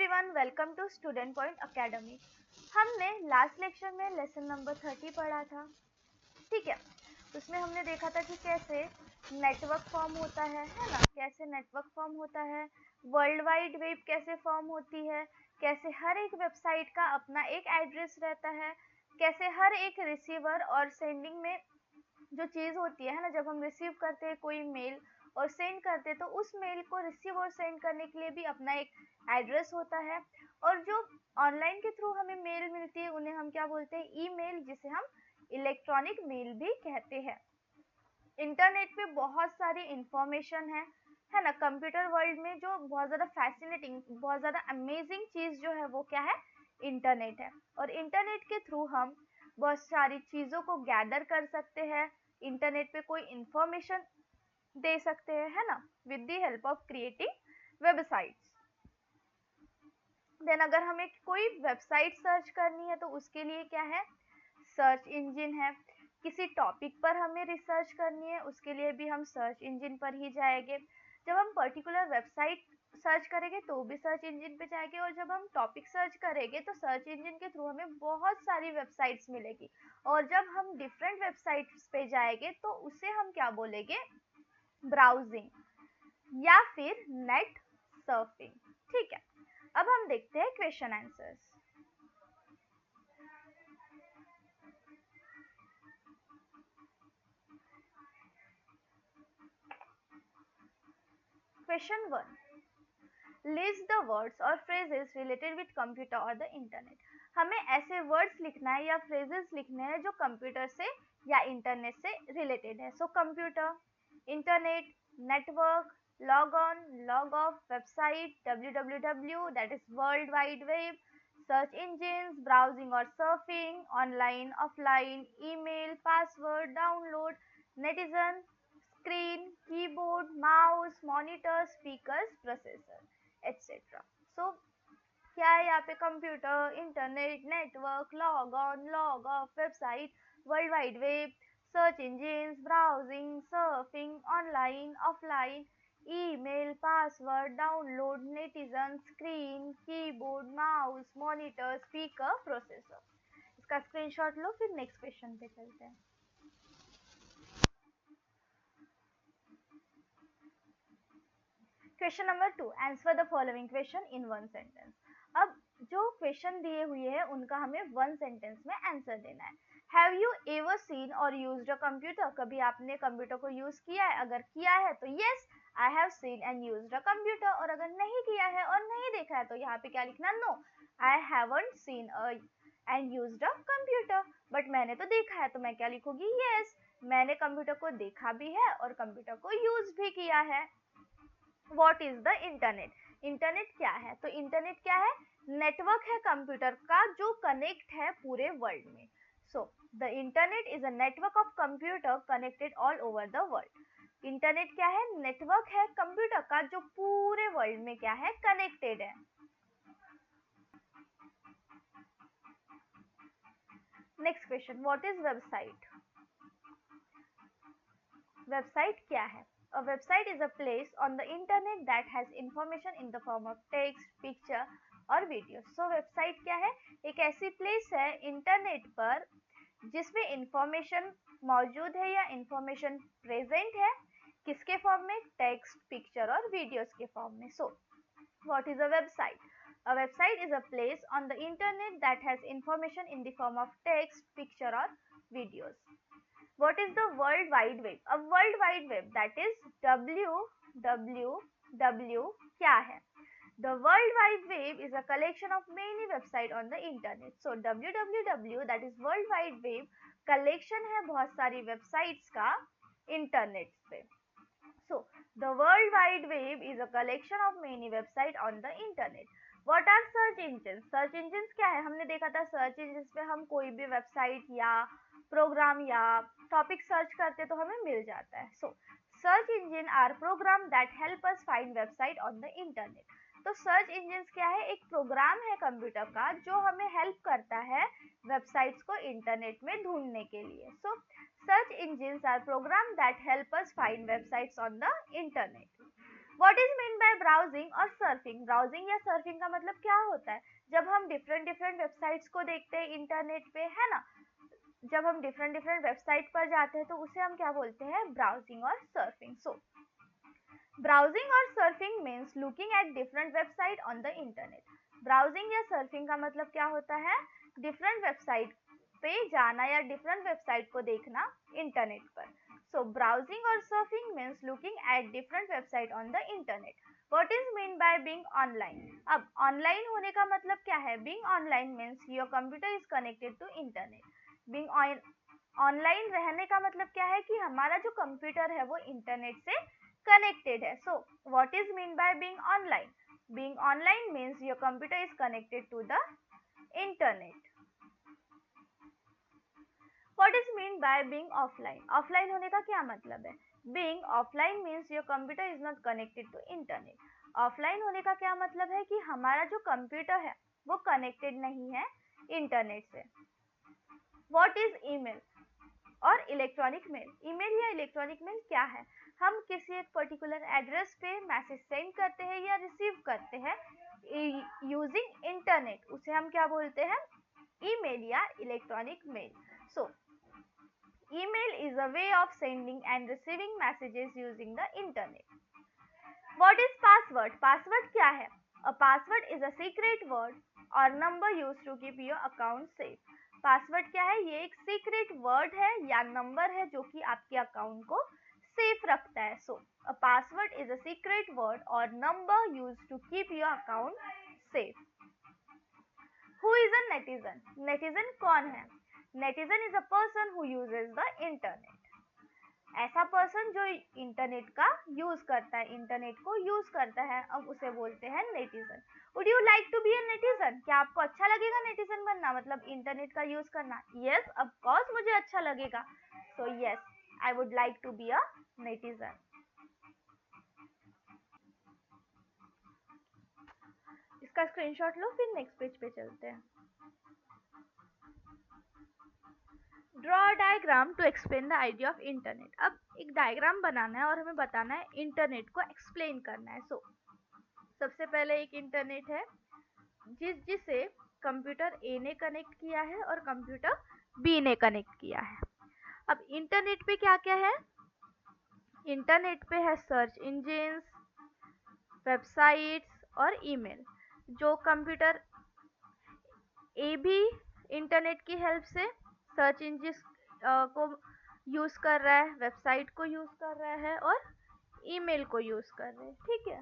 Everyone, welcome to student point academy. हमने last lecture में lesson number 30 पढ़ा था, ठीक है। उसमें हमने देखा था कि कैसे नेटवर्क फॉर्म होता है ना, कैसे नेटवर्क फॉर्म होता है, वर्ल्ड वाइड वेब कैसे फॉर्म होती है, कैसे हर एक वेबसाइट का अपना एक एड्रेस रहता है, कैसे हर एक रिसीवर और सेंडिंग में जो चीज़ होती है ना, जब हम रिसीव करते हैं कोई मेल और सेंड करते हैं तो उस मेल को रिसीव और सेंड करने के लिए भी अपना एक एड्रेस होता है। और जो ऑनलाइन के थ्रू हमें मेल मिलती है उन्हें हम क्या बोलते हैं, ईमेल, जिसे हम इलेक्ट्रॉनिक मेल भी कहते हैं। इंटरनेट पे बहुत सारी इंफॉर्मेशन है ना। कंप्यूटर वर्ल्ड में जो बहुत ज़्यादा फैसिनेटिंग, बहुत ज़्यादा अमेजिंग चीज़ जो है वो क्या है, इंटरनेट है। और इंटरनेट के थ्रू हम बहुत सारी चीज़ों को गैदर कर सकते हैं, इंटरनेट पे कोई इंफॉर्मेशन दे सकते हैं, है ना, with the help of creating websites. Then अगर हमें कोई वेबसाइट सर्च करनी है तो उसके लिए क्या है, सर्च इंजन है। किसी टॉपिक पर हमें रिसर्च करनी है उसके लिए भी हम सर्च इंजन पर ही जाएंगे। जब हम पर्टिकुलर वेबसाइट सर्च करेंगे तो भी सर्च इंजन पे जाएंगे, और जब हम टॉपिक सर्च करेंगे तो सर्च इंजन के थ्रू हमें बहुत सारी वेबसाइट्स मिलेगी। और जब हम डिफरेंट वेबसाइट्स पे जाएंगे तो उसे हम क्या बोलेंगे, ब्राउजिंग या फिर नेट सर्फिंग, ठीक है। अब हम देखते हैं question answers. Question 1, list the words और फ्रेजेस रिलेटेड विद कंप्यूटर और द इंटरनेट। हमें ऐसे वर्ड्स लिखना है या फ्रेजेस लिखने हैं जो कंप्यूटर से या इंटरनेट से रिलेटेड है। So computer, internet, network, log on, log off, website, www that is world wide web, search engine, browsing और surfing, online, offline, email, password, download, netizen, screen, keyboard, mouse, monitor, speakers, processor, etc. So क्या है यहाँ पे, computer, internet, network, log on, log off, website, world wide web, search engine, browsing, surfing, online, offline, email, password, download, netizen, screen, keyboard, mouse, monitor, speaker, processor. इसका screenshot लो, फिर next question पे चलते हैं। Question number 2, answer the following question in one sentence. अब जो question दिए हुए हैं उनका हमें वन सेंटेंस में आंसर देना है। हैव यू एवर सीन और यूज्ड अ कंप्यूटर? कभी आपने कंप्यूटर को यूज किया है? अगर किया है तो yes, I have seen and used a computer. और अगर नहीं किया है और नहीं देखा है तो यहाँ पे क्या लिखना, no, I haven't seen and used a computer. But मैंने तो देखा है तो मैं क्या लिखूंगी, यस, मैंने कंप्यूटर को देखा भी है और कंप्यूटर को यूज भी किया है। What is the internet? Internet क्या है? तो इंटरनेट क्या है, नेटवर्क है कंप्यूटर का जो कनेक्ट है पूरे वर्ल्ड में। So the internet is a network of computer connected all over the world. Internet क्या है, नेटवर्क है कंप्यूटर का जो पूरे वर्ल्ड में क्या है, कनेक्टेड है। Next question, what is website? Website क्या है? A website is a place on the internet that has information in the form of text, picture और वीडियो। सो वेबसाइट क्या है, एक ऐसी प्लेस है इंटरनेट पर जिसमें इंफॉर्मेशन मौजूद है या इंफॉर्मेशन प्रेजेंट है, किसके फॉर्म में, टेक्स्ट, पिक्चर और वीडियोस के फॉर्म में। So what is a website? A website is a place on the internet that has information in the form of text, picture or videos. What is the World Wide Web? A World Wide Web, that is www क्या है? The World Wide Web is a collection of many websites on the internet. So www that is World Wide Web collection है बहुत सारी websites का internet पे। So the World Wide Web is a collection of many websites on the internet. What are search engines? Search engines क्या है, हमने देखा था search engines पे हम कोई भी वेबसाइट या प्रोग्राम या टॉपिक सर्च करते तो हमें मिल जाता है। So search engine are program that help us find website on the internet. तो सर्च इंजन क्या है, एक प्रोग्राम है कंप्यूटर का जो हमें हेल्प करता है वेबसाइट्स को इंटरनेट में ढूंढने के लिए। So search engine are program that help us find websites on the internet. What is mean by browsing और सर्फिंग? ब्राउजिंग या सर्फिंग का मतलब क्या होता है? जब हम डिफरेंट वेबसाइट्स को देखते हैं इंटरनेट पे, है ना, जब हम डिफरेंट वेबसाइट पर जाते हैं तो उसे हम क्या बोलते हैं? ब्राउजिंग और सर्फिंग. सो ब्राउजिंग और surfing means looking at different website on the internet. Browsing या सर्फिंग का मतलब क्या होता है? डिफरेंट वेबसाइट पे जाना या डिफरेंट वेबसाइट को देखना इंटरनेट पर. सो ब्राउजिंग और surfing means looking at different website on the internet. What is mean by being online? अब ऑनलाइन होने का मतलब क्या है? Being online means your computer is connected to internet. Being online रहने का मतलब क्या है? कि हमारा जो कंप्यूटर है वो इंटरनेट से connected है. So what is mean by being online? Being online means your computer is connected to the internet. What is mean by being offline? Offline होने का क्या मतलब है? Being offline means your computer is not connected to internet. Offline होने का क्या मतलब है? कि हमारा जो कंप्यूटर है वो connected नहीं है इंटरनेट से. What is email और इलेक्ट्रॉनिक मेल? ईमेल या इलेक्ट्रॉनिक मेल क्या है? हम किसी एक पर्टिकुलर एड्रेस पे मैसेज सेंड करते हैं या रिसीव करते हैं यूजिंग इंटरनेट. उसे हम क्या बोलते हैं? ईमेल या electronic mail. So email is a way of sending and receiving messages using the internet. What is password? Password क्या है? A password is a secret word और number used to keep your account safe. Password क्या है? ये एक secret word है या number है जो कि आपके अकाउंट को सेफ रखता है. So a password is a secret word और number used to keep your account safe. Who is a netizen? Netizen कौन है? Netizen is a person who uses the internet. ऐसा पर्सन जो इंटरनेट का use करता है, इंटरनेट को use करता है, अब उसे बोलते हैं netizen. Would you like to be a netizen? क्या आपको अच्छा लगेगा नेटिजन बनना, मतलब इंटरनेट का यूज करना? यस, ऑफ कोर्स मुझे अच्छा लगेगा. So yes, I would like to be a netizen. इसका स्क्रीनशॉट लो, फिर नेक्स्ट पेज पे चलते हैं. Draw diagram to explain the idea of internet. अब एक डायग्राम बनाना है और हमें बताना है, इंटरनेट को एक्सप्लेन करना है. सो सबसे पहले एक इंटरनेट है जिसे कंप्यूटर ए ने कनेक्ट किया है और कंप्यूटर बी ने कनेक्ट किया है. अब इंटरनेट पे क्या क्या है? इंटरनेट पे है सर्च इंजिन्स, वेबसाइट्स और ईमेल. जो कंप्यूटर ए भी इंटरनेट की हेल्प से सर्च इंजिन को यूज कर रहा है, वेबसाइट को यूज कर रहा है और ईमेल को यूज कर रहे हैं. ठीक है.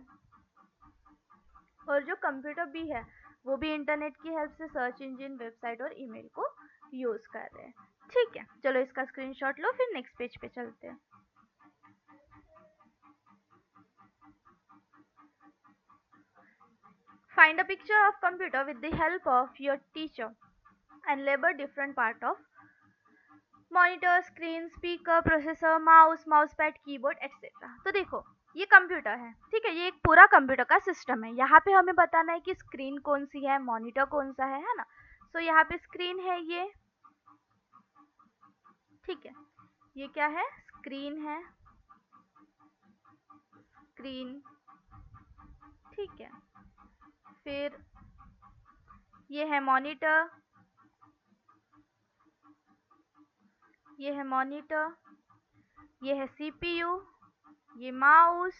और जो कंप्यूटर भी है वो भी इंटरनेट की हेल्प से सर्च इंजिन, वेबसाइट और ईमेल को यूज कर रहे हैं. ठीक है, चलो इसका स्क्रीनशॉट लो, फिर नेक्स्ट पेज पे चलते हैं. Find a picture of computer with the help of your teacher and label different part of monitor, screen, speaker, processor, mouse pad, keyboard etcetera. तो देखो ये कंप्यूटर है, ठीक है, ये एक पूरा कंप्यूटर का सिस्टम है. यहाँ पे हमें बताना है कि स्क्रीन कौन सी है, मॉनिटर कौन सा है ना. सो यहाँ पे स्क्रीन है ये, ठीक है, ये क्या है? स्क्रीन है, स्क्रीन, ठीक है. फिर ये है मॉनिटर, ये है मॉनिटर, ये है सीपीयू, ये माउस,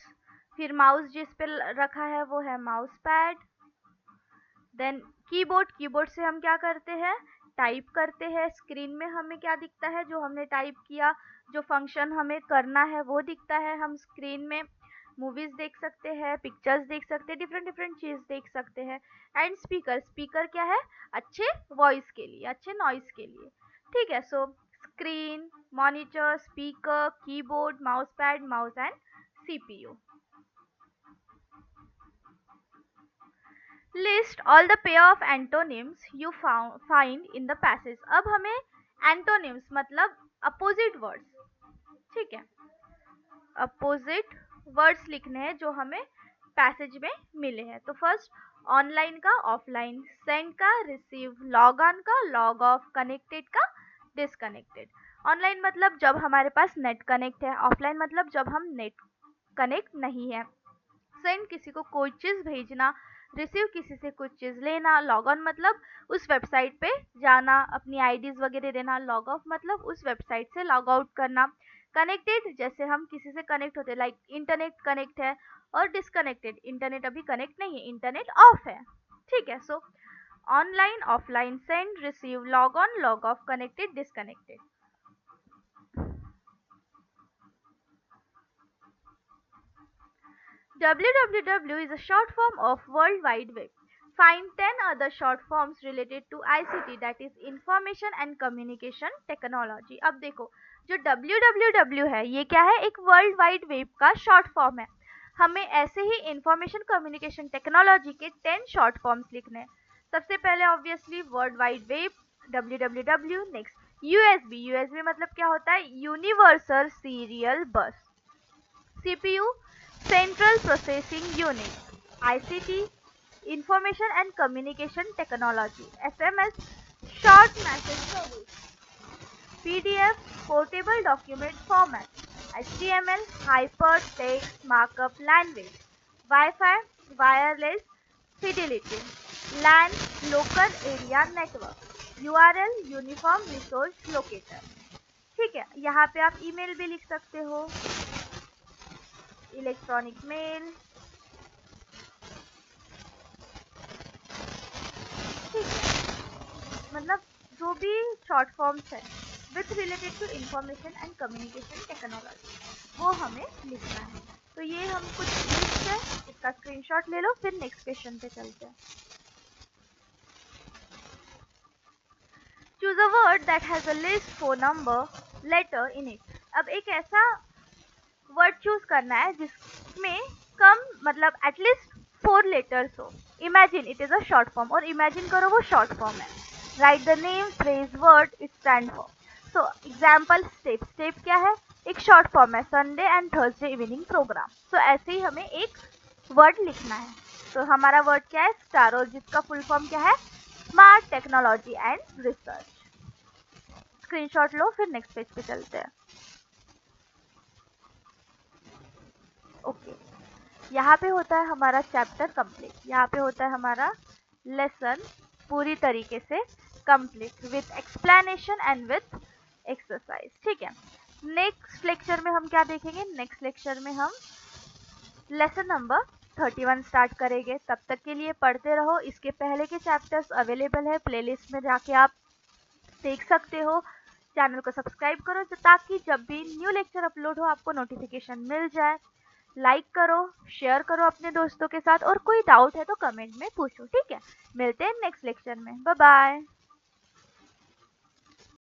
फिर माउस जिस पे रखा है वो है mouse pad. Then keyboard, keyboard से हम क्या करते हैं? टाइप करते हैं. स्क्रीन में हमें क्या दिखता है? जो हमने टाइप किया, जो फंक्शन हमें करना है वो दिखता है. हम स्क्रीन में मूवीज देख सकते हैं, पिक्चर्स देख सकते हैं, डिफरेंट चीज देख सकते हैं. एंड स्पीकर, स्पीकर क्या है? अच्छे वॉइस के लिए, अच्छे नॉइस के लिए. ठीक है. सो screen, monitor, speaker, keyboard, mouse pad, mouse and CPU. List all the pair of antonyms you find in the passage. अब हमें antonyms मतलब opposite words, ठीक है, opposite words लिखने हैं जो हमें पैसेज में मिले हैं. तो फर्स्ट ऑनलाइन का ऑफलाइन, सेंड का रिसीव, लॉग ऑन का लॉग ऑफ, कनेक्टेड का डिसकनेक्टेड. ऑनलाइन मतलब जब हमारे पास नेट कनेक्ट है, ऑफलाइन मतलब जब हम नेट कनेक्ट नहीं है. सेंड किसी को कोई चीज़ भेजना, रिसीव किसी से कुछ चीज़ लेना, लॉग ऑन मतलब उस वेबसाइट पे जाना, अपनी आईडीज वगैरह देना, लॉग ऑफ मतलब उस वेबसाइट से लॉग आउट करना, कनेक्टेड जैसे हम किसी से कनेक्ट होते, लाइक इंटरनेट कनेक्ट है, और डिसकनेक्टेड इंटरनेट अभी कनेक्ट नहीं है, इंटरनेट ऑफ है, ठीक है। सो online, offline, send, receive, log on, log of, connected, disconnected. www is a short form of World Wide Web. Find 10 other short forms related to ICT, that is Information and Communication Technology. अब देखो, जो www है ये क्या है, एक world wide web का short form है। हमें ऐसे ही इंफॉर्मेशन कम्युनिकेशन टेक्नोलॉजी के 10 शॉर्ट फॉर्म्स लिखने हैं। सबसे पहले obviously world wide web, www। Next USB मतलब क्या होता है, यूनिवर्सल सीरियल बस। CPU, Central Processing Unit. ICT, Information and Communication Technology. SMS, Short Message Service. PDF, Portable Document Format. HTML, Hypertext Markup Language. Wi-Fi, Wireless Fidelity. LAN, Local Area Network. URL, Uniform Resource Locator. ठीक है, यहाँ पे आप email भी लिख सकते हो, electronic mail, ठीक है। मतलब जो भी शॉर्ट फॉर्म्स है with related to information and communication technology, वो हमें लिखना है। तो ये हम कुछ लिस्ट है, इसका स्क्रीनशॉट ले लो, फिर नेक्स्ट क्वेश्चन पे चलते हैं। Choose a word that has a list phone number letter in it. अब एक ऐसा वर्ड चूज करना है जिसमें कम मतलब एटलीस्ट 4 लेटर्स हो। Imagine it is a short form, और इमेजिन करो वो शॉर्ट फॉर्म है। Write the name, phrase, word it stand for. So example, step. Step क्या है, एक शॉर्ट फॉर्म है, Sunday and Thursday evening programme. सो ऐसे ही हमें एक वर्ड लिखना है। तो हमारा वर्ड क्या है, स्टार, और जिसका फुल फॉर्म क्या है, smart technology and research. Screenshot लो, फिर नेक्स्ट पेज पे चलते हैं। ओके, यहाँ पे होता है हमारा चैप्टर कंप्लीट, यहाँ पे होता है हमारा लेसन पूरी तरीके से complete with explanation and with exercise, ठीक है। नेक्स्ट लेक्चर में हम क्या देखेंगे, नेक्स्ट लेक्चर में हम लेसन नंबर 31 स्टार्ट करेंगे। तब तक के लिए पढ़ते रहो, इसके पहले के चैप्टर्स अवेलेबल है, प्लेलिस्ट में जाके आप देख सकते हो। चैनल को सब्सक्राइब करो ताकि जब भी न्यू लेक्चर अपलोड हो आपको नोटिफिकेशन मिल जाए। लाइक करो, शेयर करो अपने दोस्तों के साथ, और कोई डाउट है तो कमेंट में पूछो, ठीक है। मिलते हैं नेक्स्ट लेक्चर में, बाय बाय।